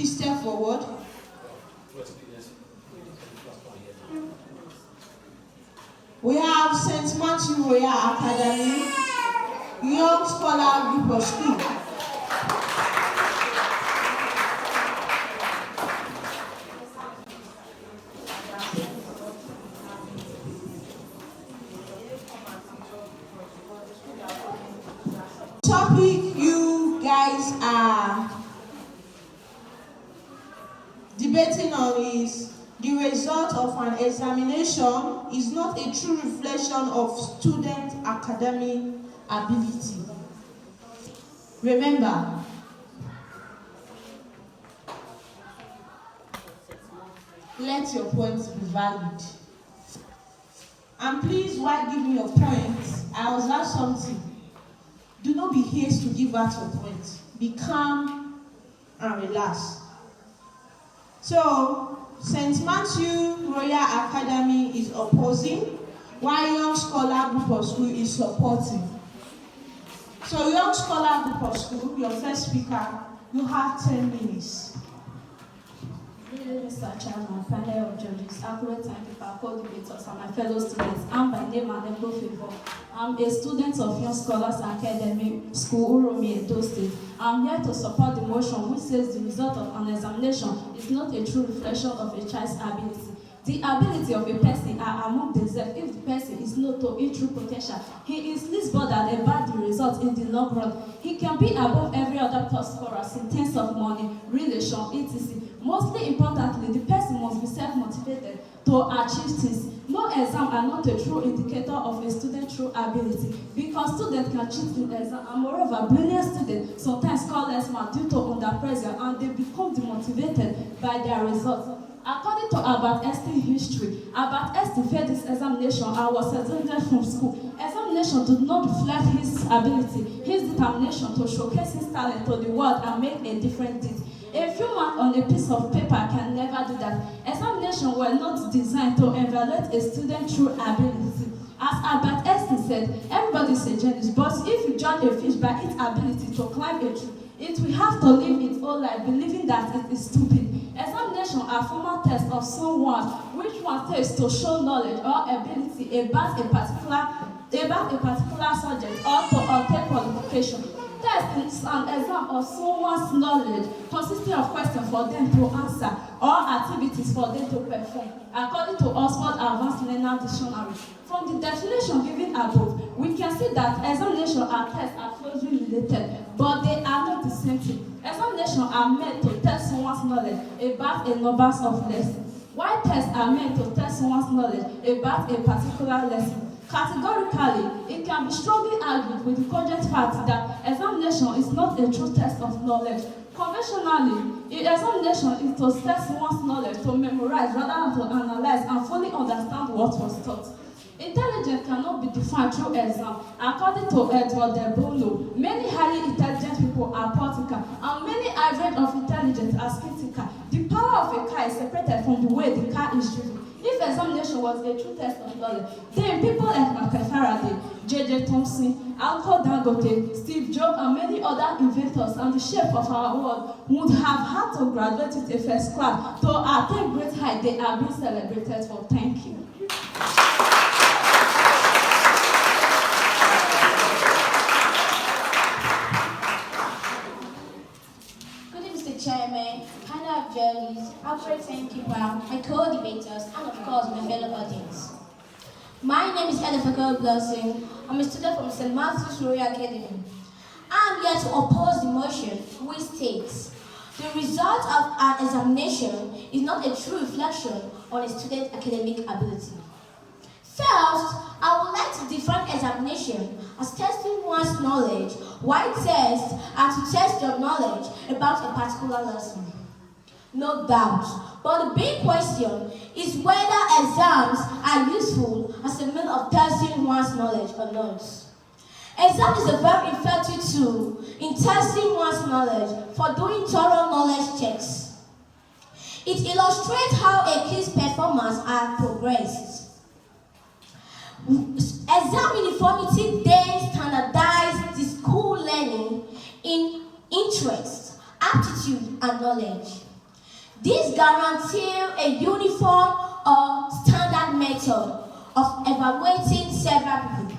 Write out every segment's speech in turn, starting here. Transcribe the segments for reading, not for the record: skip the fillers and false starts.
Please step forward. We have St. Matthew Royal Academy, Young Scholar Group of School. Topic you guys are debating on is the result of an examination is not a true reflection of student academic ability. Remember, let your points be valid. And please, while giving your points, I observe something. Do not be hasty to give out your points. Be calm and relax. So, St. Matthew Royal Academy is opposing, while Young Scholar Group of School is supporting. So, Young Scholar Group of School, your first speaker, you have 10 minutes. Mr. Chairman, panel of judges, accurate and people, co-debaters, and my fellow students, I'm by name and Ebo Favor. I'm a student of Young Scholars Academy School, Uromi, Edo State. I'm here to support the motion which says the result of an examination is not a true reflection of a child's ability. The ability of a person are among themselves if the person is not to its true potential. He is least bothered about the result in the long run. He can be above every other top scorer in terms of money, relation, etc. Mostly importantly, the person must be self-motivated to achieve things. No exam are not a true indicator of a student's true ability because students can cheat in exam and moreover, brilliant students sometimes score less mark due to under pressure and they become demotivated by their results. According to Albert Einstein history, Albert Einstein failed his examination and was excluded from school. Examination did not reflect his ability, his determination to showcase his talent to the world and make a different deed. A few marks on a piece of paper can never do that. Examinations were not designed to evaluate a student's true ability. As Albert Einstein said, everybody is a genius, but if you judge a fish by its ability to climb a tree, it will have to live its whole life believing that it is stupid. Examinations are formal tests of someone which one takes to show knowledge or ability about a particular subject or to obtain qualification. Test is an exam of someone's knowledge consisting of questions for them to answer or activities for them to perform, according to Oxford Advanced Learner Dictionary. From the definition given above, we can see that examinations and tests are closely related, but they are not the same thing. Examinations are meant to test someone's knowledge about a number of lessons, while tests are meant to test someone's knowledge about a particular lesson. Categorically, it can be strongly argued with the cogent fact that examination is not a true test of knowledge. Conventionally, examination is to test someone's knowledge to memorize rather than to analyze and fully understand what was taught. Intelligence cannot be defined through exam. According to Edward de Bono, many highly intelligent people are practical, and many average of intelligence are skeptical. The power of a car is separated from the way the car is driven. If examination was a true test of knowledge, then people like Michael Faraday, J.J. Thomson, Aliko Dangote, Steve Jobs, and many other inventors and the shape of our world would have had to graduate with a first class to attain great height they are being celebrated for. Thank you. Chairman, panel of judges, accurate timekeeper, my co-debaters, and of course my fellow audience. My name is Edifaka Blessing. I'm a student from St. Matthew's Royal Academy. I'm here to oppose the motion which states the result of an examination is not a true reflection on a student's academic ability. First, I would like to define examination as testing one's knowledge, while tests are to test your knowledge about a particular lesson. No doubt, but the big question is whether exams are useful as a means of testing one's knowledge or not. Exam is a very effective tool in testing one's knowledge for doing thorough knowledge checks. It illustrates how a kid's performance has progressed. Exam uniformity then standardizes the school learning in interest, aptitude, and knowledge. These guarantee a uniform or standard method of evaluating several people.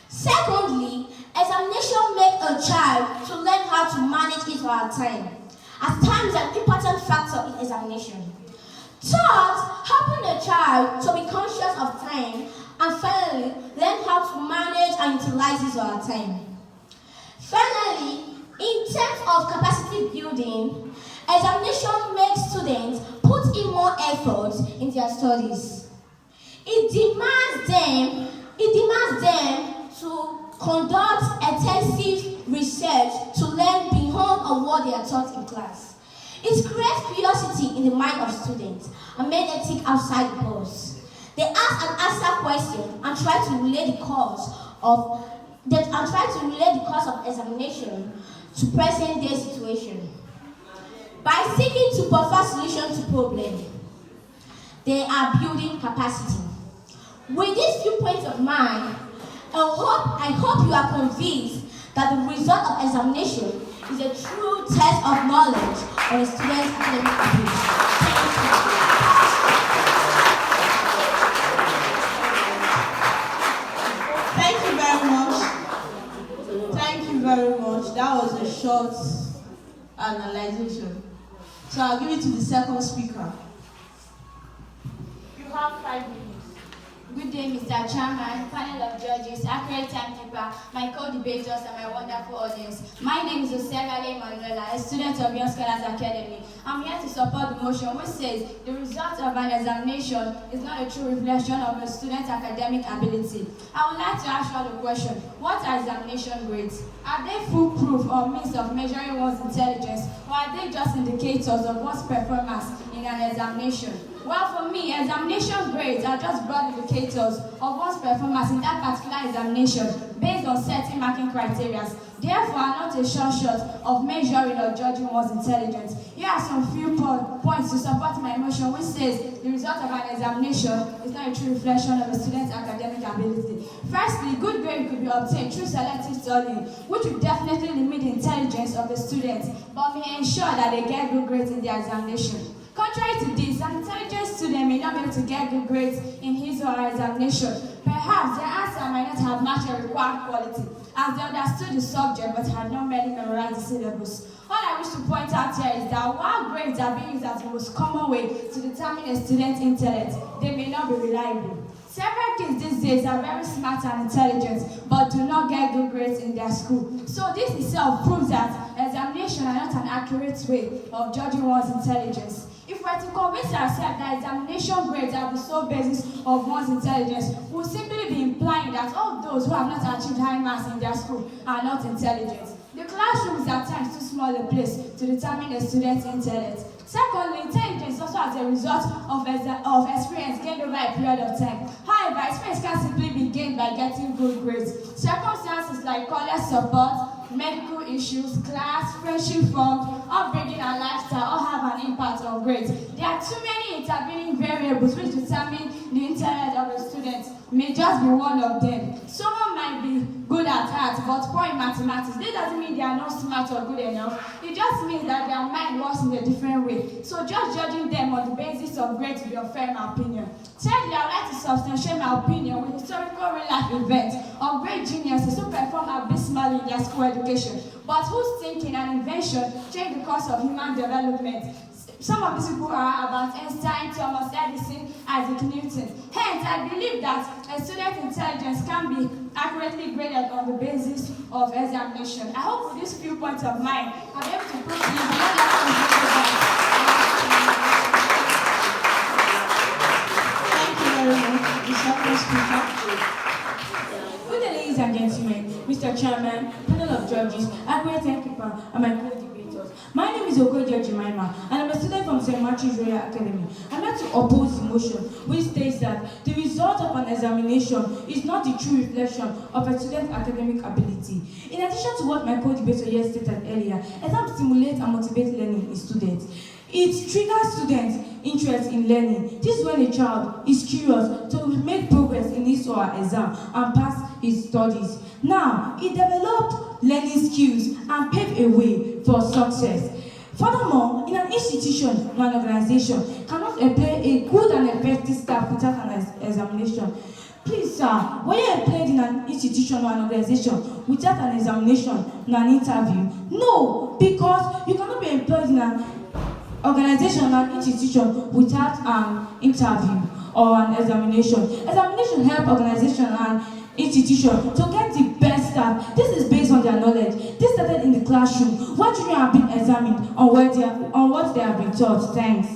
Secondly, examination makes a child to learn how to manage his or her time, as time is an important factor in examination. Third, helping a child to be conscious of time, and finally, learn how to manage and utilize his or her time. Finally, in terms of capacity building, examination makes students put in more effort in their studies. It demands them to conduct extensive research to learn beyond of what they are taught in class. It creates curiosity in the mind of students and makes them think outside the box. They ask and answer questions and try to relate the cause of examination to present day situation. By seeking to provide solutions to problems, they are building capacity. With these few points of mine, I hope you are convinced that the result of examination is a true test of knowledge on a student's academic ability. Thank you very much. Thank you very much. That was a short analyzation. So I'll give it to the second speaker. You have 5 minutes. Good day, Mr. Chairman, panel of judges, accurate timekeeper, my co-debaters, and my wonderful audience. My name is Ikhayere Eichie, a student of Young Scholars Academy. I'm here to support the motion which says the result of an examination is not a true reflection of a student's academic ability. I would like to ask you the question, what are examination grades? Are they foolproof or means of measuring one's intelligence, or are they just indicators of one's performance in an examination? Well, for me, examination grades are just broad indicators of one's performance in that particular examination based on certain marking criteria. Therefore, are not a short of measuring or judging one's intelligence. Here are some few points to support my motion, which says the result of an examination is not a true reflection of a student's academic ability. Firstly, good grade could be obtained through selective studying, which would definitely limit the intelligence of the student, but may ensure that they get good grades in their examination. Contrary to this, an intelligent student may not be able to get good grades in his or her examination. Perhaps their answer might not have matched the required quality, as they understood the subject but had not merely memorized the syllabus. All I wish to point out here is that while grades are being used as the most common way to determine a student's intellect, they may not be reliable. Several kids these days are very smart and intelligent, but do not get good grades in their school. So this itself proves that examinations are not an accurate way of judging one's intelligence. If we're to convince ourselves that examination grades are the sole basis of one's intelligence, we'll simply be implying that all those who have not achieved high marks in their school are not intelligent. The classroom is at times too small a place to determine a student's intellect. Secondly, intelligence also as a result of experience gained over a period of time. However, experience can simply be gained by getting good grades. Circumstances like college support, medical issues, class, friendship formed, upbringing and lifestyle all have an impact on grades. There are too many intervening variables which determine the intellect of a student. May just be one of them. Someone might be good at art but poor in mathematics. This doesn't mean they are not smart or good enough. It just means that their mind works in a different way. So just judging them on the basis of grades will be unfair in my opinion. Thirdly, I would like to substantiate my opinion with historical real-life events of great geniuses who perform abysmally in their school education, but whose thinking and invention changed the course of human development. Some of these people are about Einstein, Thomas Edison, Isaac Newton. Hence, I believe that a student's intelligence can be accurately graded on the basis of examination. I hope with these few points of mine, I'll be able to prove to you Thank you very much. The second speaker. Good day, ladies and gentlemen, Mr. Chairman, panel of judges, accurate timekeeper, and my co-debaters. My name is Ikhayere Eichie, and I'm a student from St. Martin's Royal Academy. I'd like to oppose the motion, which states that the result of an examination is not the true reflection of a student's academic ability. In addition to what my co-debater here stated earlier, exams stimulate and motivate learning in students. It triggers students' interest in learning. This is when a child is curious to make progress in his or her exam and pass his studies. Now, it developed learning skills and paved a way for success. Furthermore, in an institution or an organization cannot employ a good and effective staff without an examination. Please, sir, were you employed in an institution or an organization without an examination or an interview? No, because you cannot be employed in an organization or an institution without an interview or an examination. Examination help organization and institution to get the best staff. This is based on their knowledge. This started in the classroom where children have been examined on what they have been taught. Thanks.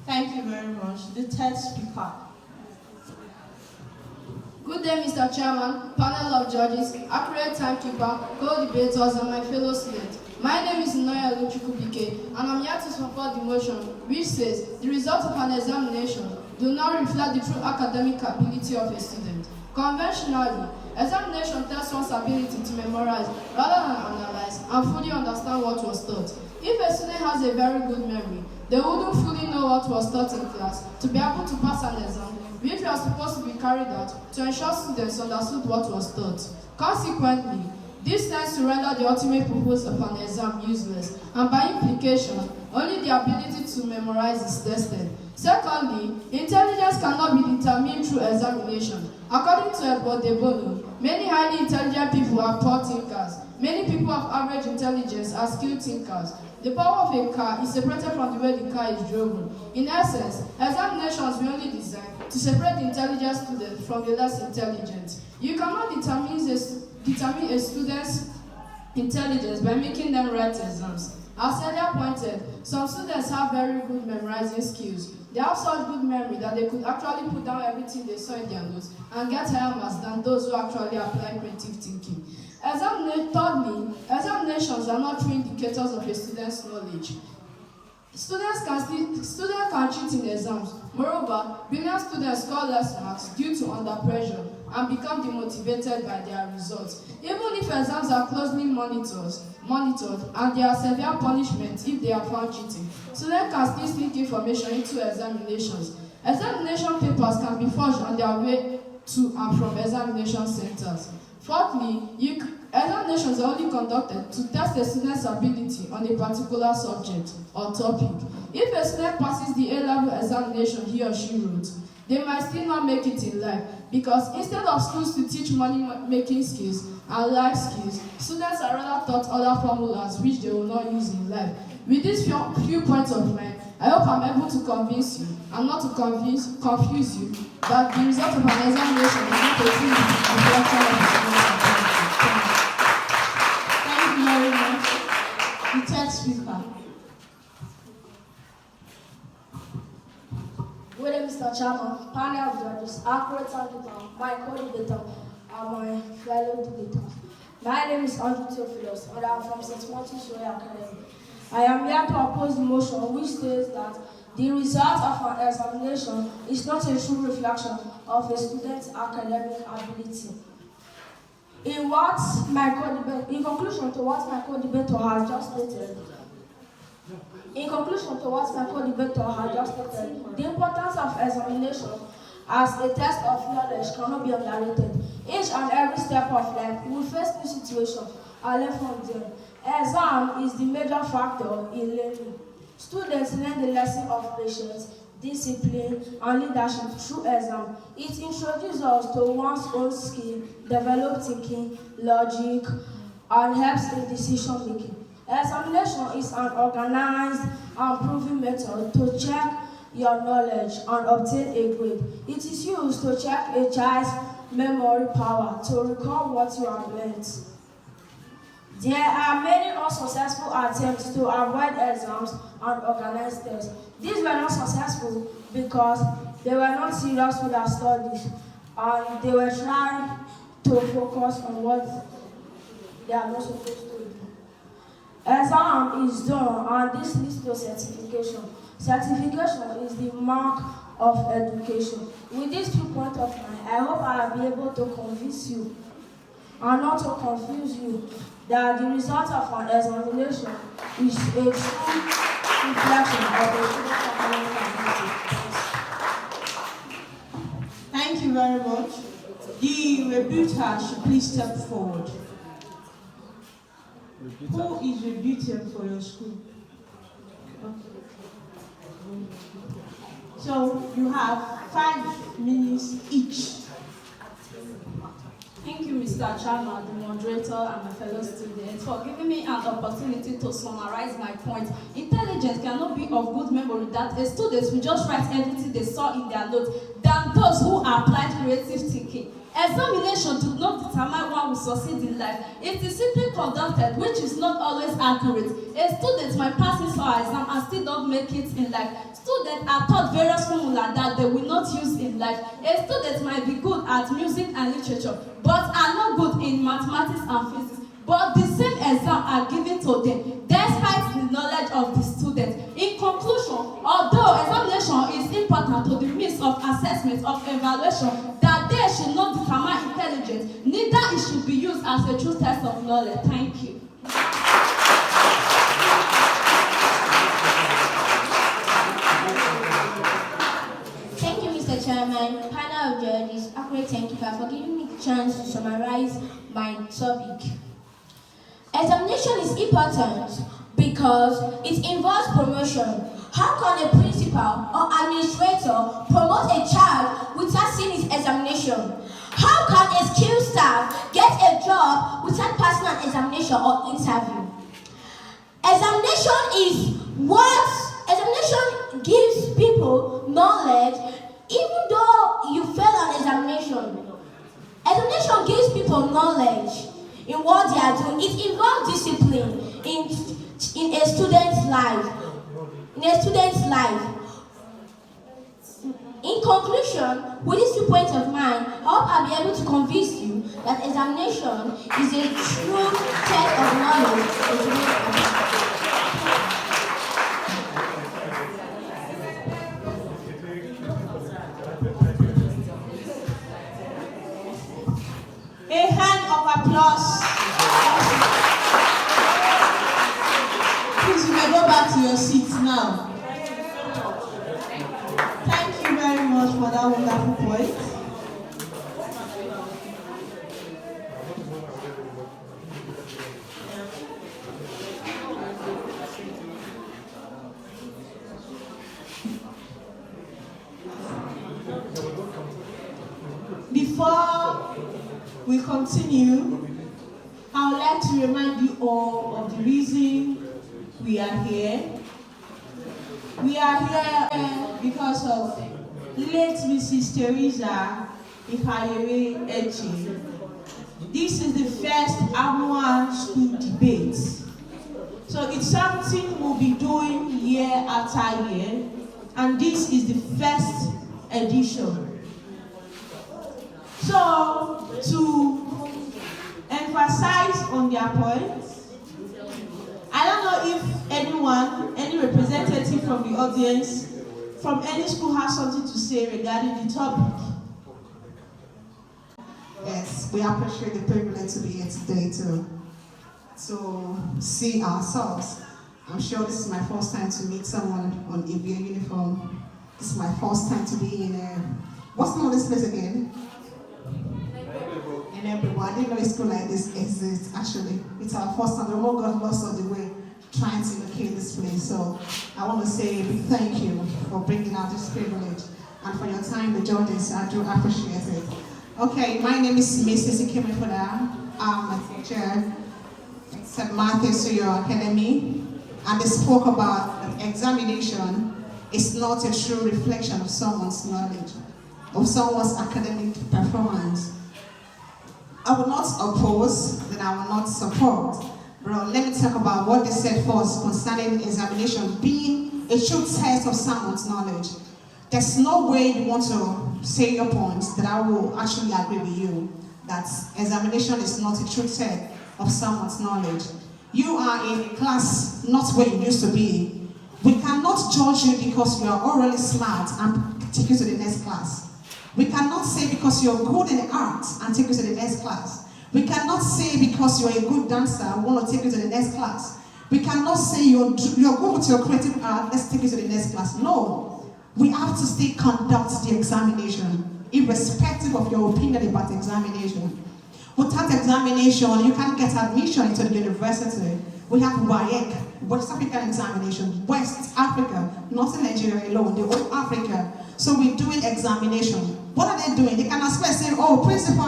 Thank you very much. The third speaker. Good day, Mr. Chairman, panel of judges, accurate timekeeper, co-debaters, and my fellow students. My name is Noya Luchukubike, and I'm here to support the motion which says the results of an examination do not reflect the true academic ability of a student. Conventionally, examination tests one's ability to memorize rather than analyze and fully understand what was taught. If a student has a very good memory, they wouldn't fully know what was taught in class to be able to pass an exam, which was supposed to be carried out to ensure students understood what was taught. Consequently, this tends to render the ultimate purpose of an exam useless, and by implication, only the ability to memorize is tested. Secondly, intelligence cannot be determined through examination. According to Edward de Bono, many highly intelligent people are poor thinkers. Many people of average intelligence are skilled thinkers. The power of a car is separated from the way the car is driven. In essence, examinations were only designed to separate the intelligent student from the less intelligent. You cannot determine a student's intelligence by making them write exams. As earlier pointed, some students have very good memorizing skills. They have such good memory that they could actually put down everything they saw in their notes and get higher marks than those who actually apply creative thinking. Thirdly, examinations are not true indicators of a student's knowledge. Students can cheat in exams. Moreover, brilliant students score less marks due to under pressure and become demotivated by their results. Even if exams are closely monitored and there are severe punishments if they are found cheating, students can still sneak information into examinations. Examination papers can be forged on their way to and from examination centers. Fourthly, examinations are only conducted to test a student's ability on a particular subject or topic. If a student passes the A-level examination he or she wrote, they might still not make it in life because instead of schools to teach money-making skills and life skills, students are rather taught other formulas which they will not use in life. With these few points of mine, I hope I'm able to convince you and not to confuse you that the result of an examination is not a true reflection of the student's ability. Thank you very much. The third speaker. Good day, Mr. Chairman, panel of judges, accurate timekeeper, my co-debater, and my fellow debaters. My name is Andrew Theophilus, and I am from St. Martin's Royal Academy. I am here to oppose the motion which states that the result of an examination is not a true reflection of a student's academic ability. In conclusion to what my co-debator has just stated, the importance of examination as a test of knowledge cannot be underrated. Each and every step of life we face new situations and learn from them. Exam is the major factor in learning. Students learn the lesson of patience, discipline, and leadership through exam. It introduces us to one's own skill, develops thinking, logic, and helps in decision making. Examination is an organized and proven method to check your knowledge and obtain a grade. It is used to check a child's memory power to recall what you have learned. There are many unsuccessful attempts to avoid exams and organized tests. These were not successful because they were not serious with their studies and they were trying to focus on what they are not supposed to do. Exam is done and this leads to certification. Certification is the mark of education. With these 2 points of mine, I hope I will be able to convince you and not to confuse you that the result of an examination is a true reflection of a student's academic ability. Thank you very much. The rebuter should please step forward. Who is rebuting for your school? So you have 5 minutes each. Thank you, Mr. Chairman, the moderator, and my fellow students for giving me an opportunity to summarize my point. Intelligence cannot be of good memory that a student will just write everything they saw in their notes than those who applied creative thinking. Examination do not determine one will succeed in life. It is simply conducted, which is not always accurate. A student might pass his or her exam and still not make it in life. Students are taught various formulas that they will not use in life. A student might be good at music and literature, but are not good in mathematics and physics. But the same exam are given to them, despite the knowledge of the student. In conclusion, although examination is important to the means of assessment of evaluation, that they should not determine intelligence, neither it should be used as a true test of knowledge. Thank you. Thank you, Mr. Chairman, panel of judges, Ikhayere Eichie, for giving me the chance to summarize my topic. Examination is important because it involves promotion. How can a principal or administrator promote a child without seeing his examination? How can a skilled staff get a job without passing an examination or interview? Examination gives people knowledge even though you fail an examination. Examination gives people knowledge in what they are doing. It involves discipline in a student's life. In conclusion, with these 2 points of mine, I hope I'll be able to convince you that examination is a true test of knowledge. A hand of applause. Please, you may go back to your seats now. Thank you very much for that wonderful point. Before we continue, I would like to remind you all of the reason we are here. We are here because of late Mrs. Theresa Ikhayere Eichie. This is the first annual school debate. So it's something we'll be doing year after year, and this is the first edition. So, to emphasize on their points, I don't know if any representative from the audience, from any school has something to say regarding the topic. Yes, we appreciate the privilege to be here today to see ourselves. I'm sure this is my first time to meet someone on a uniform. This is my first time to be in a, what's the name of this place again? And everyone, I didn't know a school like this exists actually. It's our first time. The Lord got lost on the way trying to locate this place. So I want to say a big thank you for bringing out this privilege and for your time, the judges. I do appreciate it. Okay, my name is Mrs. Ikhayere. I'm a teacher at St. Martha's Academy, and they spoke about that examination is not a true reflection of someone's knowledge, of someone's academic performance. I will not oppose, then I will not support. But let me talk about what they said first concerning examination being a true test of someone's knowledge. There's no way you want to say your points that I will actually agree with you that examination is not a true test of someone's knowledge. You are in a class not where you used to be. We cannot judge you because you are already smart and take you to the next class. We cannot say because you're good in arts and take you to the next class. We cannot say because you're a good dancer, we want to take you to the next class. We cannot say you're good with your creative art, let's take you to the next class. No. We have to still conduct the examination. irrespective of your opinion about examination. Without examination, you can't get admission into the university. We have WAEC, West African examination, West Africa, not in Nigeria alone, the whole Africa. So we're doing examination. What are they doing? They can as well say, oh, principal,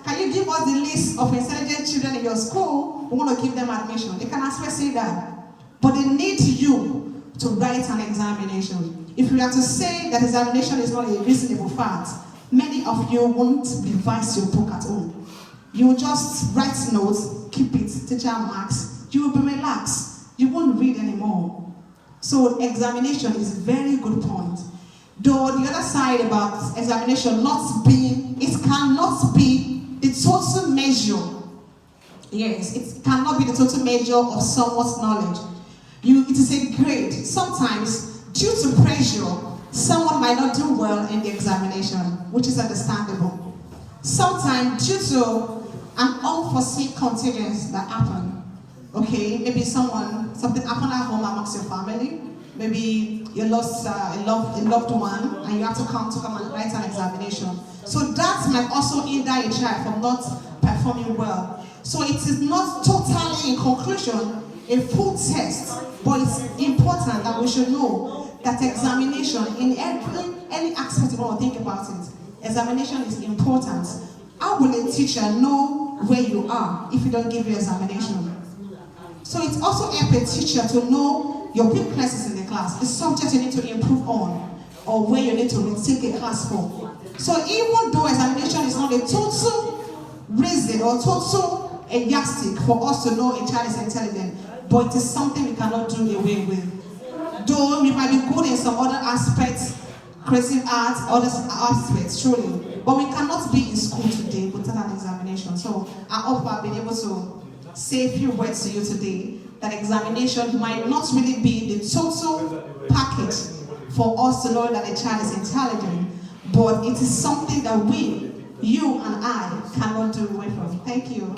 can you give us the list of intelligent children in your school? We want to give them admission. They can as well say that. But they need you to write an examination. If we are to say that examination is not a reasonable fact, many of you won't revise your book at all. You will just write notes, keep it, teacher marks. You will be relaxed. You won't read anymore. So examination is a very good point. Though the other side about examination not being, it cannot be the total measure. Yes, it cannot be the total measure of someone's knowledge. It is a grade. Sometimes, due to pressure, someone might not do well in the examination, which is understandable. Sometimes, due to an unforeseen contingent that happen, okay, maybe something happened at home amongst your family, maybe you lost a loved one and you have to come and write an examination. So that might also hinder a child from not performing well. So it is not totally, in conclusion, a full test, but it's important that we should know that examination, in any aspect you want to think about it, examination is important. How will a teacher know where you are if you don't give your examination? So it also helps a teacher to know your weaknesses in the class, the subject you need to improve on, or where you need to retake a class for. So even though examination is not a total reason or total yardstick for us to know a child is intelligent, but it is something we cannot do away with. Though we might be good in some other aspects, creative arts, other aspects, truly, but we cannot be in school today without an examination. So I hope I've been able to say a few words to you today, that examination might not really be the total package for us to know that a child is intelligent, but it is something that we, you and I, cannot do away from. Thank you.